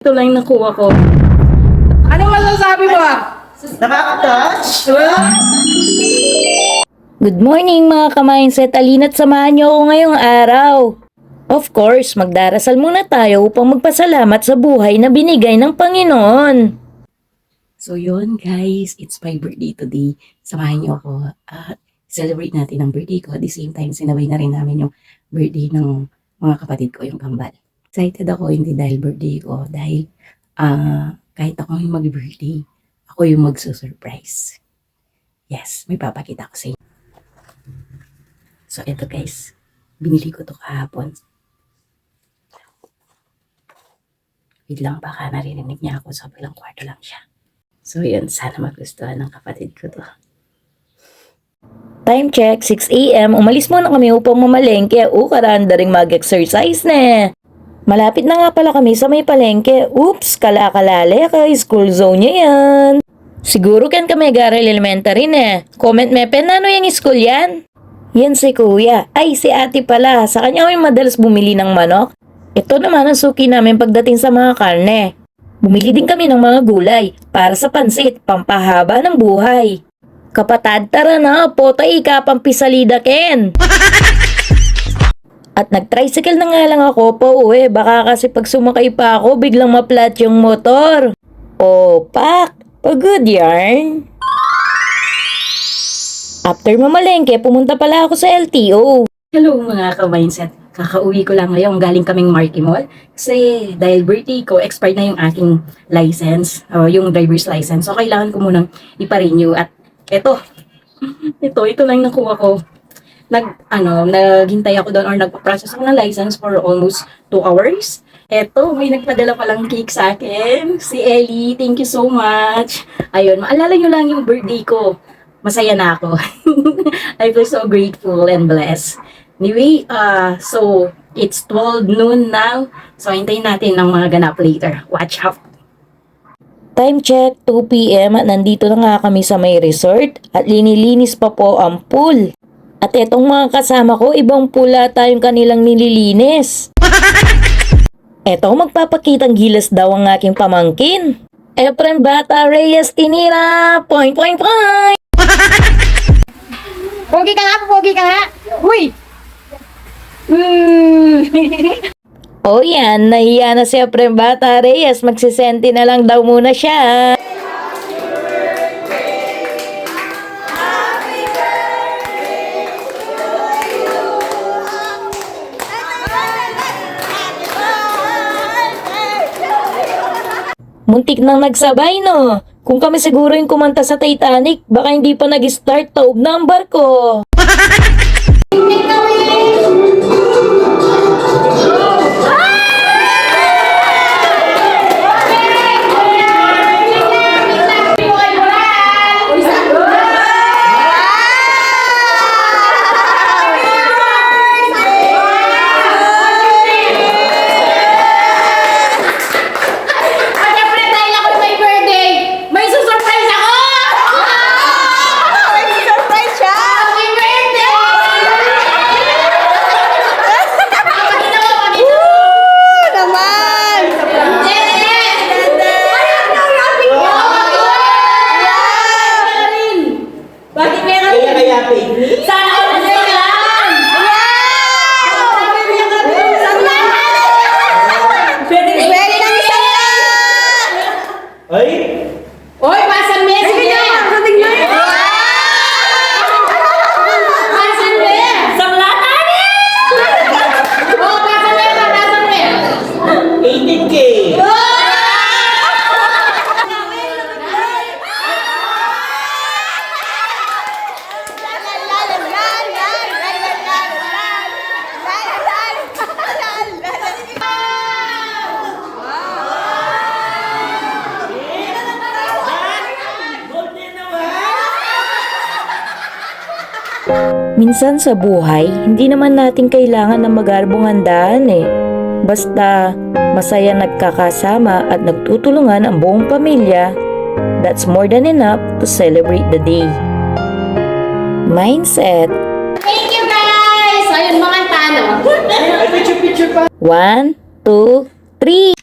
Ito lang yung nakuha ko. Anong masasabi mo? Nakaka-touch? Good morning mga ka-mindset. Alina't samahan niyo ako ngayong araw. Of course, magdarasal muna tayo upang magpasalamat sa buhay na binigay ng Panginoon. So yun guys, it's my birthday today. Samahan niyo ako at celebrate natin ang birthday ko. At the same time, sinabay na rin namin yung birthday ng mga kapatid ko, yung kambal. Excited ako, hindi dahil birthday ko, dahil kahit ako yung mag-birthday, ako yung magsusurprise. Yes, may papakita ko sa inyo. So eto guys, binili ko to kahapon. Wait lang, baka narinig niya ako, sa bilang kwarto lang siya. So yun, sana magustuhan ng kapatid ko to. Time check, 6 AM. Umalis muna kami upang mamalengke. Karanda ring mag-exercise na. Malapit na nga pala kami sa may palengke. Oops, kala-kalale ka, school zone niya yan. Siguro kan kami Garal Elementary na. Comment mepen, ano yung school yan? Yan si kuya. Ay, si ate pala. Sa kanya kami madalas bumili ng manok. Ito naman ang suki namin pagdating sa mga karne. Bumili din kami ng mga gulay para sa pansit, pampahaba ng buhay. Kapatad, tara na, potay ka pampisalida ken. At nag-tricycle na nga lang ako pa uwi, baka kasi pag sumakay pa ako, biglang maplat yung motor. Pak, pagod yarn. After mamalengke, pumunta pala ako sa LTO. Hello mga ka-mindset. Kakauwi ko lang ngayon, galing kaming Marky Mall. Kasi dahil birthday ko, expired na yung aking license, yung driver's license. So kailangan ko munang ipa-renew. At ito lang nakuha ko. Naghintay ako doon or nagpa-process ako ng license for almost 2 hours. May nagpadala palang cake sa akin. Si Ellie, thank you so much. Ayun, maalala nyo lang yung birthday ko. Masaya na ako. I feel so grateful and blessed. Anyway, so it's 12 noon now. So hintayin natin ang mga ganap later. Watch out. Time check, 2 PM at nandito na nga kami sa may resort at linilinis pa po ang pool. At etong mga kasama ko, ibang pula tayong kanilang nililinis. Eto, magpapakitang gilas daw ang aking pamangkin. Efrem Bata Reyes Tinira, point. Pogi ka nga! Uy! O yan, nahiya na si Efrem Bata Reyes, magsisenti na lang daw muna siya. Muntik nang nagsabay no. Kung kami siguro yung kumanta sa Titanic, baka hindi pa nag-start taob na ang barko. Minsan sa buhay, hindi naman natin kailangan ng magarbong handaan eh. Basta masaya nagkakasama at nagtutulungan ang buong pamilya, that's more than enough to celebrate the day. Mindset. Thank you guys! Ayun, mga tano. 1, 2, 3.